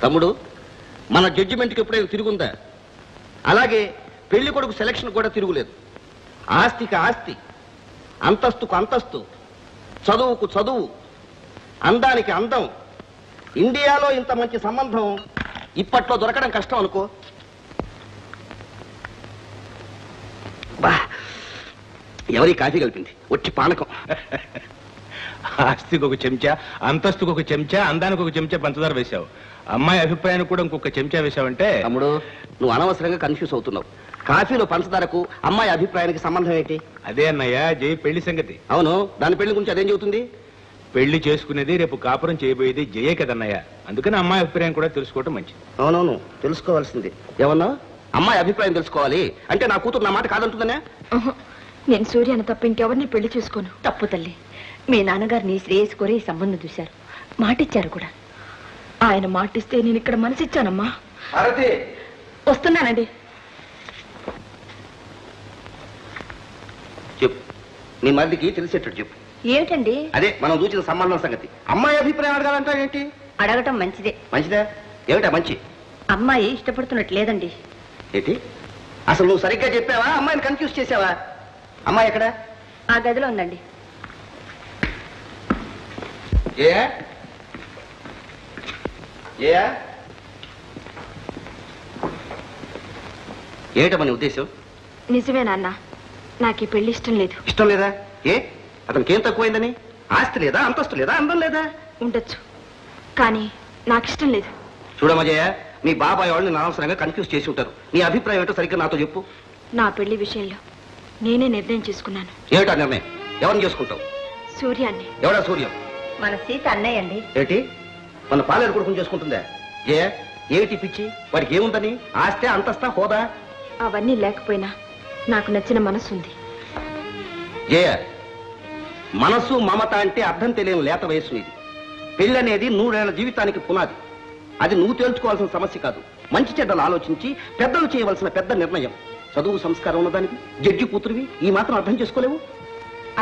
తమ్ముడు, మన జడ్జిమెంట్కి ఎప్పుడైనా తిరుగుందా? అలాగే పెళ్లి కొడుకు సెలక్షన్ కూడా తిరుగులేదు. ఆస్తికి ఆస్తి, అంతస్తుకు అంతస్తు, చదువుకు చదువు, అందానికి అందం. ఇండియాలో ఇంత మంచి సంబంధం ఇప్పట్లో దొరకడం కష్టం అనుకో. బా, ఎవరి కాఫీ కలిపింది? వచ్చి పానకం. ఆస్తికి ఒక చెంచా, అంతస్తుకు ఒక చెంచా, అందానికి ఒక చెంచా పంచదార వేశావు. అమ్మాయి అభిప్రాయానికి కూడా ఇంకొక చెంచా వేశావంటే. తమ్ముడు, నువ్వు అనవసరంగా కన్ఫ్యూజ్ అవుతున్నావు. కాఫీలో పంచదారకు అమ్మాయి అభిప్రాయానికి సంబంధం ఏంటి? అదే అన్నయ్య జై పెళ్లి సంగతి. అవును, దాని పెళ్లి గురించి అదేం చెబుతుంది? పెళ్లి చేసుకునేది, రేపు కాపురం చేయబోయేది జయే కదన్నయ్య. అందుకని అమ్మాయి అభిప్రాయం కూడా తెలుసుకోవటం మంచిది. అవునవును, తెలుసుకోవాల్సింది. ఏమన్నా? అమ్మాయి అభిప్రాయం తెలుసుకోవాలి అంటే నా కూతురు నా మాట కాదంటుందనే? నేను సూర్యను తప్ప ఇంకెవరిని పెళ్లి చేసుకోను. తప్పు తల్లి. మీ నాన్నగారు నీ శ్రేయస్ కోరి ఈ సంబంధం చూశారు, మాటిచ్చారు కూడా. ఆయన మాటిస్తే నేను ఇక్కడ మనసిచ్చానమ్మా. వస్తున్నానండి. చెప్పు, నీ మరిదికి తెలిసేటట్టు చెప్పు. ఏమిటండి? అదే మనం చూసిన సంబంధం సంగతి. అమ్మాయి అభిప్రాయం అడగాలంటా ఏంటి? అడగటం మంచిదే. మంచిదా? ఏమిటా మంచి? అమ్మాయి ఇష్టపడుతున్నట్టు లేదండి. ఏంటి? అసలు నువ్వు సరిగ్గా చెప్పావా? అమ్మాయిని కన్ఫ్యూజ్ చేసావా? అమ్మాయి ఎక్కడ? ఆ గదిలో ఉందండి. ఏమిటమ్మా నీ ఉద్దేశం? నిజమే నాన్న, నాకు ఈ పెళ్లి ఇష్టం లేదు. ఇష్టం లేదా? ఏ, అతనికి ఏం తక్కువైందని? ఆస్తి లేదా, అంతస్తు లేదా, అందం లేదా? ఉండొచ్చు, కానీ నాకు ఇష్టం లేదు. చూడమజయ్య, మీ బాబాయ్ వాళ్ళని అనవసరంగా కన్ఫ్యూజ్ చేసి ఉంటారు. నీ అభిప్రాయం ఏంటో సరిగ్గా నాతో చెప్పు. నా పెళ్లి విషయంలో నేనే నిర్ణయం చేసుకున్నాను. ఏమిటా నిర్ణయం? ఎవరిని చేసుకుంటావు? సూర్యాన్ని. ఎవడా సూర్యం? మన సీత అన్నయ్య అండి. ఏంటి, మన పాలేరు కొడుకుని చేసుకుంటుందా? ఏమిటి పిచ్చి? వాడికి ఏముందని? ఆస్తే, అంతస్తా, హోదా? అవన్నీ లేకపోయినా నాకు నచ్చిన మనసు ఉంది. మనసు మమత అంటే అర్థం తెలియని లేత వయస్సు ఇది. పెళ్లి అనేది 100 ఏళ్ల జీవితానికి పునాది. అది నువ్వు తేల్చుకోవాల్సిన సమస్య కాదు. మంచి చెడ్డలు ఆలోచించి పెద్దలు చేయవలసిన పెద్ద నిర్ణయం. చదువు సంస్కారం ఉన్నదానికి జడ్జి కూతురివి ఈ మాత్రం అర్థం చేసుకోలేవు?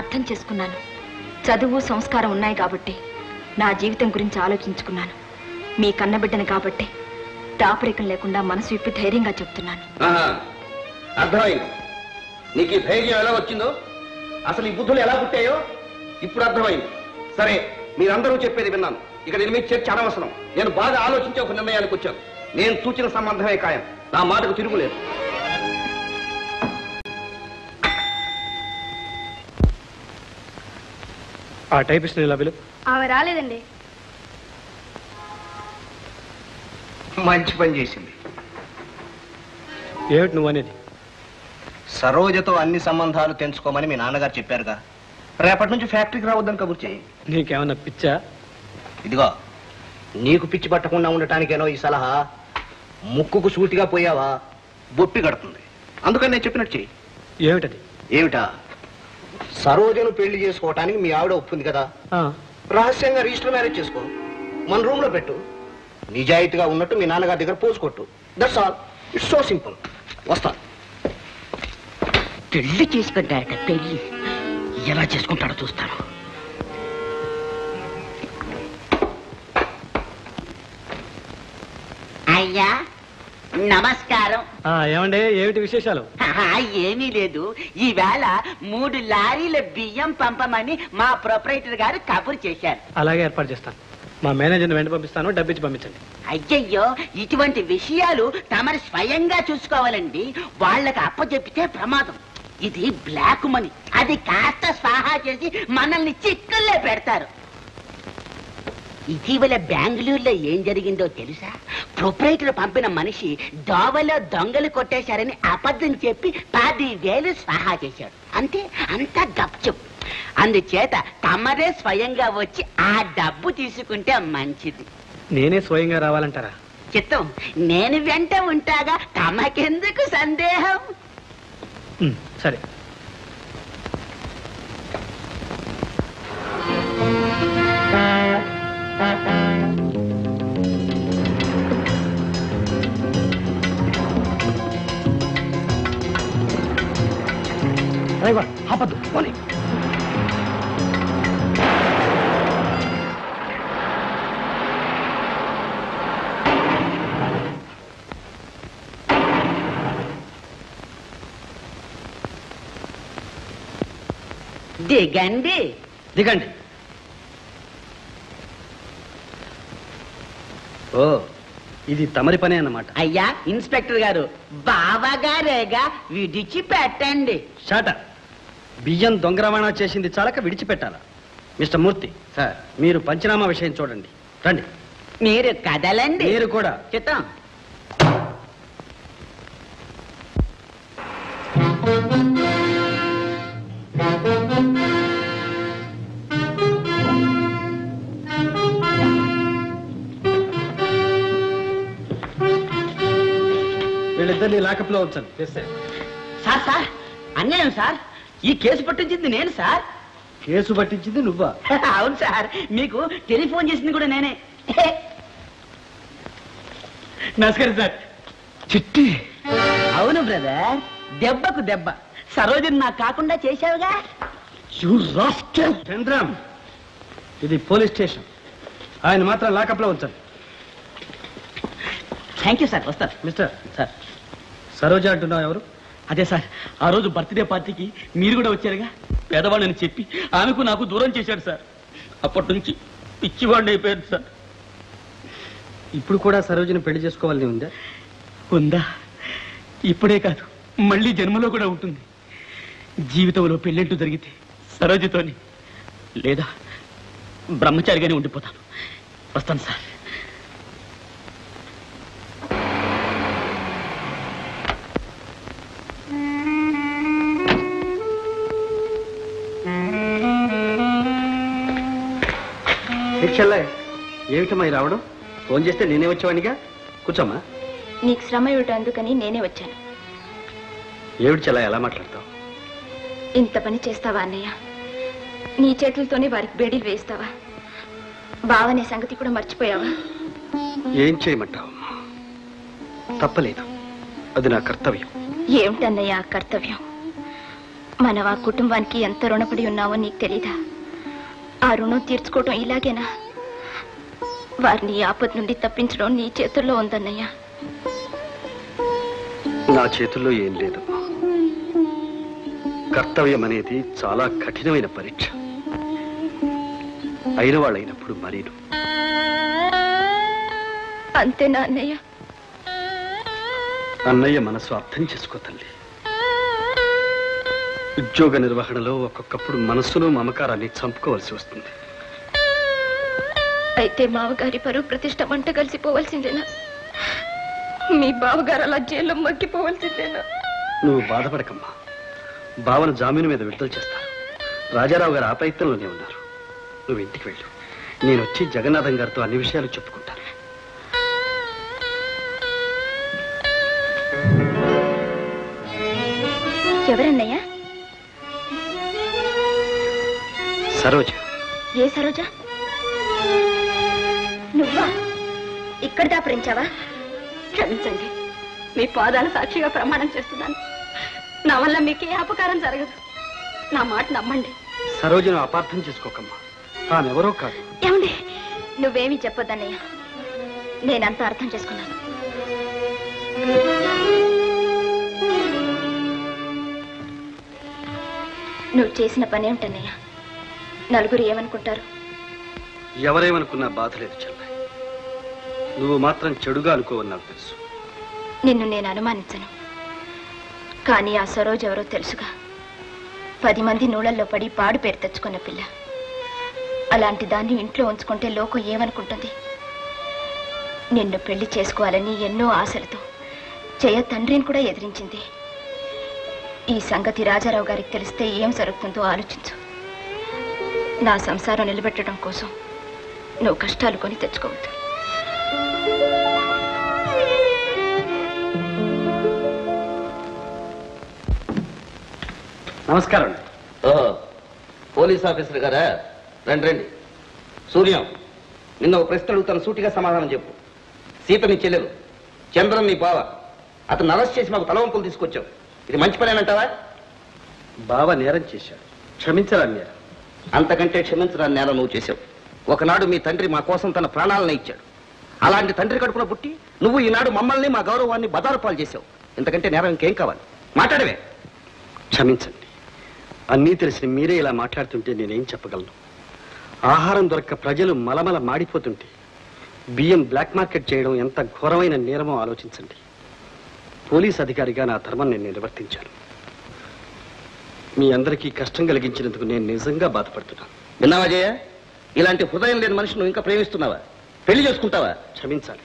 అర్థం చేసుకున్నాను. చదువు సంస్కారం ఉన్నాయి కాబట్టి నా జీవితం గురించి ఆలోచించుకున్నాను. మీ కన్నబిడ్డని కాబట్టి దాపరికం లేకుండా మనసు విప్పి ధైర్యంగా చెప్తున్నాను. అర్థమైంది. నీకు ఈ ధైర్యం ఎలా వచ్చిందో, అసలు ఈ బుద్ధులు ఎలా పుట్టాయో ఇప్పుడు అర్థమైంది. సరే, మీరందరూ చెప్పేది విన్నాను. ఇక నేను మీకు చర్చ అనవసరం. నేను బాగా ఆలోచించే ఒక నిర్ణయానికి వచ్చాను. నేను సూచిన సంబంధమే ఖాయం. నా మాటకు తిరుగులేదు. ఆ టైపిస్ట్ ఇలా పిలు. ఆమె రాలేదండి. మంచి పని చేసింది. ఏమిటి నువ్వు అనేది? సరోజతో అన్ని సంబంధాలు తెంచుకోమని మీ నాన్నగారు చెప్పారుగా. రేపటి నుంచి ఫ్యాక్టరీకి రావద్దని కబుర్ చేయి. నీకేమన్నా పిచ్చా? ఇదిగో, నీకు పిచ్చి పట్టకుండా ఉండటానికేనో ఈ సలహా. ముక్కుకు సూటిగా పోయావా బొప్పి కడుతుంది. అందుకని నేను చెప్పినట్టు చెయ్యి. ఏమిటది? ఏమిటా? సరోజను పెళ్లి చేసుకోవటానికి మీ ఆవిడ ఒప్పుంది కదా, రహస్యంగా రిజిస్టర్ మ్యారేజ్ చేసుకో. మన రూమ్ లో పెట్టు. నిజాయితీగా ఉన్నట్టు మీ నాన్నగారి దగ్గర పోజు కొట్టు. That's all. It's so simple. వస్తాను. పెళ్లి చేసుకుంటాడట. పెళ్లి ఎలా చేసుకుంటాడో చూస్తాను. అయ్యా నమస్కారం. ఏమండి, ఏమిటి విశేషాలు? ఏమీ లేదు. ఈవేళ 3 లారీల బియ్యం పంపమని మా ప్రొపరైటర్ గారు కబురు చేశారు. అలాగే ఏర్పాటు చేస్తాను. మా మేనేజర్ని వెంట పంపిస్తాను, డబ్బిచ్చి పంపించండి. అయ్యయ్యో, ఇటువంటి విషయాలు తమరు స్వయంగా చూసుకోవాలండి. వాళ్ళకి అప్పచెప్పితే ప్రమాదం. ఇది బ్లాక్ మనీ. అది కాస్త స్వాహా చేసి మనల్ని చిక్కుల్లో పెడతారు. ఇటీవల బెంగళూరులో ఏం జరిగిందో తెలుసా? ప్రొపరైటర్ పంపిన మనిషి దోవలో దొంగలు కొట్టేశారని అబద్ధం చెప్పి 10,000 స్వాహా చేశాడు. అంతే, అంతా గప్చుప్. అందుచేత తమరే స్వయంగా వచ్చి ఆ డబ్బు తీసుకుంటే మంచిది. నేనే స్వయంగా రావాలంటారా? చిత్తం, నేను వెంట ఉంటాగా. తమకెందుకు సందేహం? సరే. ఆపద్దు, పోనీ. దిగండి. దిగండి. ఓ, ఇది తమరి పనే అన్నమాట. అయ్యా ఇన్స్పెక్టర్ గారు, బావగారేగా విడిచి పెట్టండి. షాట. బియ్యం దొంగ రవాణా చేసింది చాలక విడిచిపెట్టాలా? మిస్టర్ మూర్తి సార్, మీరు పంచనామా విషయం చూడండి. రండి. మీరు కదలండి. మీరు కూడా. చిత్తం. వీళ్ళిద్దరిని లాకప్లో ఉంచండి. సార్ సార్, అన్యాయం సార్. ఈ కేసు పట్టించింది నేను సార్. కేసు పట్టించింది నువ్వా? అవును సార్, మీకు టెలిఫోన్ చేసింది కూడా నేనే. నమస్కారం సార్. చిట్టి, అవును బ్రదర్, దెబ్బకు దెబ్బ. సరోజని నాకు కాకుండా చేశావుగా. చంద్రం, ఇది పోలీస్ స్టేషన్. ఆయన మాత్రం లాకప్లో ఉంచండి. థ్యాంక్ యూ సార్, వస్తారు. మిస్టర్ సార్, సరోజ అంటున్నావు ఎవరు? అదే సార్, ఆ రోజు బర్త్డే పార్టీకి మీరు కూడా వచ్చారుగా. పేదవాళ్ళని చెప్పి ఆమెకు నాకు దూరం చేశాడు సార్. అప్పటి నుంచి పిచ్చివాడిని అయిపోయాడు సార్. ఇప్పుడు కూడా సరోజని పెళ్లి చేసుకోవాలని ఉందా? ఉందా? ఇప్పుడే కాదు, మళ్ళీ జన్మలో కూడా ఉంటుంది. జీవితంలో పెళ్ళంటూ జరిగితే సరోజతోని, లేదా బ్రహ్మచారిగానే ఉండిపోతాను. వస్తాను సార్. ఏమిటమ్మా ఈ రావడం? ఫోన్ చేస్తే నేనే వచ్చేవాడిగా. కూర్చోమ్మా. నీకు శ్రమ ఇవ్వటం అందుకని నేనే వచ్చాను. ఏమిటి చెల్ల, ఎలా మాట్లాడతావు? ఇంత పని చేస్తావా అన్నయ్య? నీ చేతులతోనే వారికి బేడీలు వేస్తావా? బావనే సంగతి కూడా మర్చిపోయావా? ఏం చేయమంటావు? తప్పలేదు, అది నా కర్తవ్యం. ఏమిటన్నయ్య ఆ కర్తవ్యం? మనం ఆ కుటుంబానికి ఎంత రుణపడి ఉన్నావో నీకు తెలీదా? ఆ రుణం తీర్చుకోవటం ఇలాగేనా? వారిని ఆపద నుండి తప్పించడం నీ చేతుల్లో ఉందన్నయ్య. నా చేతుల్లో ఏం లేదు. కర్తవ్యం అనేది చాలా కఠినమైన పరీక్ష. అయిన వాళ్ళైనప్పుడు మరీను. అంతేనా అన్నయ్య? అన్నయ్య మనసు అర్థం చేసుకో తల్లి. ఉద్యోగ నిర్వహణలో ఒక్కొక్కప్పుడు మనసును మమకారాన్ని చంపుకోవాల్సి వస్తుంది. అయితే మావగారి పరువు ప్రతిష్ట మంట కలిసిపోవలసిందేనా? మీ బావగారు అలా జైల్లో మగ్గిపోవలసిందేనా? నువ్వు బాధపడకమ్మా. బావను జామీను మీద విడుదల చేస్తారు. రాజారావు గారు ఆ ప్రయత్నంలోనే ఉన్నారు. నువ్వు ఇంటికి వెళ్ళు. నేను వచ్చి జగన్నాథం గారితో అన్ని విషయాలు చెప్పుకుంటాను. ఎవరన్నయ్యా? సరోజ. ఏ సరోజ? నువ్వా? ఇక్కడ దాపరించావా? క్షమించండి, మీ పాదాల సాక్షిగా ప్రమాణం చేస్తున్నాను. నా వల్ల మీకే అపకారం జరగదు. నా మాట నమ్మండి. సరోజను అపార్థం చేసుకోకమ్మా. తానెవరో కాదు. ఏమండి, నువ్వేమీ చెప్పొద్దన్నయ్య. నేనంతా అర్థం చేసుకున్నాను. నువ్వు చేసిన పని ఏమిటన్నయ్య? నలుగురు ఏమనుకుంటారు? ఎవరేమనుకున్నా బాధ లేదు చెల్లె. నువ్వు మాత్రం చెడుగా అనుకోవని నాకు తెలుసు. నిన్ను నేను అనుమానించను, కానీ ఆ సరోజ్ ఎవరో తెలుసుగా. 10 మంది నూళ్ళల్లో పడి పాడు పేరు తెచ్చుకున్న పిల్ల. అలాంటి దాన్ని ఇంట్లో ఉంచుకుంటే లోకం ఏమనుకుంటుంది? నిన్ను పెళ్లి చేసుకోవాలని ఎన్నో ఆశలతో జయ తండ్రిని కూడా ఎదిరించింది. ఈ సంగతి రాజారావు గారికి తెలిస్తే ఏం జరుగుతుందో ఆలోచించు. నా సంసారం నిలబెట్టడం కోసం నువ్వు కష్టాలు కొని తెచ్చుకోవద్దు. నమస్కారం. పోలీస్ ఆఫీసర్ గారా? రండి రండి. సూర్యం, నిన్న ఒక ప్రశ్న అడుగుతాను, సూటిగా సమాధానం చెప్పు. సీత నీ చెల్లెలు, చంద్రన్ నీ బావ. అతను అరెస్ట్ చేసి మాకు తలవంపులు తీసుకొచ్చావు. ఇది మంచి పనేనంటావా? బావ నేరం చేశాడు, క్షమించరాని నేరం. అంతకంటే క్షమించరాని నేరం నువ్వు చేశావు. ఒకనాడు మీ తండ్రి మా కోసం తన ప్రాణాలను ఇచ్చాడు. అలాంటి తండ్రి కడుపున పుట్టి నువ్వు ఈనాడు మమ్మల్ని, మా గౌరవాన్ని బదారు పాలు చేశావు. ఇంతకంటే నేరం ఇంకేం కావాలి? మాట్లాడవే. క్షమించండి. అన్నీ తెలిసిన మీరే ఇలా మాట్లాడుతుంటే నేనేం చెప్పగలను? ఆహారం దొరక్క ప్రజలు మలమల మాడిపోతుంటే బియ్యం బ్లాక్ మార్కెట్ చేయడం ఎంత ఘోరమైన నేరమో ఆలోచించండి. పోలీస్ అధికారిగా నా ధర్మం నేను నిర్వర్తించాను. మీ అందరికీ కష్టం కలిగించినందుకు నేను నిజంగా బాధపడుతున్నాను. విన్నావా జయ? ఇలాంటి హృదయం లేని మనిషి నువ్వు ఇంకా ప్రేమిస్తున్నావా? పెళ్లి చేసుకుంటావా? క్షమించాలి,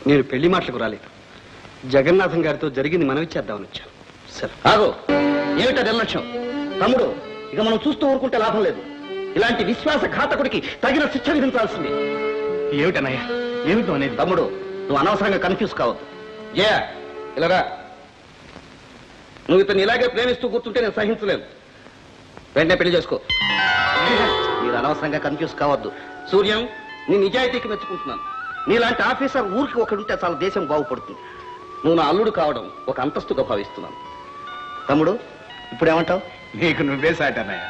నేను పెళ్లి మాటలకు రాలేదు. జగన్నాథం గారితో జరిగింది మనవి చేద్దామని వచ్చాను. సరే ఆగో, ఏమిటా నిర్లక్ష్యం? తమ్ముడు, ఇక మనం చూస్తూ ఊరుకుంటే లాభం లేదు. ఇలాంటి విశ్వాసఘాతకుడికి తగిన శిక్ష విధించాల్సింది. ఏమిటన్నయ్య, ఏమిటో అనేది? తమ్ముడు, నువ్వు అనవసరంగా కన్ఫ్యూజ్ కావద్దు. జయ, ఇలారా. నువ్వు ఇతన్ని ఇలాగే ప్రేమిస్తూ కూర్చుంటే నేను సహించలేను. వెంటనే పెళ్లి చేసుకో. మీరు అనవసరంగా కన్ఫ్యూజ్ కావద్దు. సూర్యం, నీ నిజాయితీకి మెచ్చుకుంటున్నాను. నీలాంటి ఆఫీసర్ ఊరికి ఒకడుంటే చాలా దేశం బాగుపడుతుంది. నువ్వు నా అల్లుడు కావడం ఒక అంతస్తుగా భావిస్తున్నాను. తమ్ముడు, ఇప్పుడేమంటావు? నీకు నువ్వే సాటన్నయ్య.